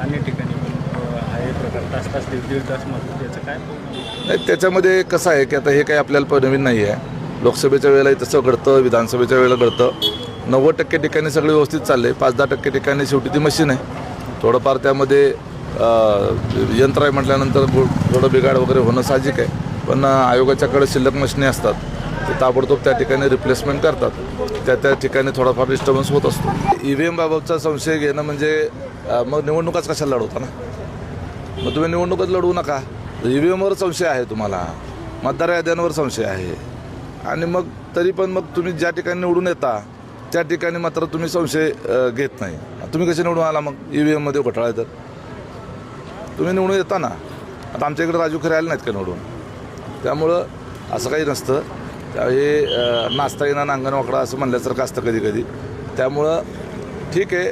अनेक ठिकाणी पण आहे प्रकार तास दीड तास मग त्याचं काय नाही, त्याच्यामध्ये कसं आहे की आता हे काही आपल्याला नवीन नाही आहे. लोकसभेच्या वेळेलाही तसं घडतं, विधानसभेच्या वेळेला घडतं. 90% ठिकाणी सगळे व्यवस्थित चालले, 5-10% ठिकाणी शेवटी ती मशीन आहे. थोडंफार त्यामध्ये यंत्र आहे म्हटल्यानंतर थोडं बिघाड वगैरे होणं साहजिक आहे. पण आयोगाच्याकडे शिल्लक मशिनी असतात, ते ताबडतोब त्या ठिकाणी रिप्लेसमेंट करतात. त्या ठिकाणी थोडाफार डिस्टर्बन्स होत असतो. EVM बाबतचा संशय घेणं म्हणजे मग निवडणुकाच कशाला लढवता ना. मग तुम्ही निवडणुकच लढवू नका. EVMवर संशय आहे तुम्हाला, मतदार याद्यांवर संशय आहे, आणि मग तरी पण मग तुम्ही ज्या ठिकाणी निवडून येता त्या ठिकाणी मात्र तुम्ही संशय घेत नाही. तुम्ही कसे निवडून आला मग EVMमध्ये घोटाळा आहे तर? तुम्ही निवडून येता ना. आता आमच्या इकडे राजू खरे आले नाहीत का निवडून? त्यामुळं असं काही नसतं. हे नाचता येणं नांगण वाकडा असं म्हणल्यासारखं असतं कधी कधी. त्यामुळं ठीक आहे,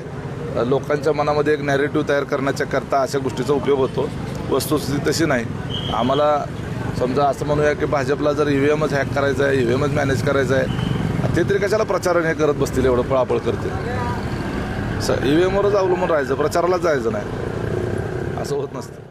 लोकांच्या मनामध्ये एक नॅरेटिव्ह तयार करण्याच्या करता अशा गोष्टीचा उपयोग होतो. वस्तुस्थिती तशी नाही. आम्हाला समजा असं म्हणूया की भाजपला जर EVMच हॅक करायचं आहे, EVMच मॅनेज करायचं आहे, ते तरी कशाला प्रचारण हे करत बसतील, एवढं पळापळ करतील. EVMवरच अवलंबून राहायचं, प्रचारालाच जायचं नाही, असं होत नसतं.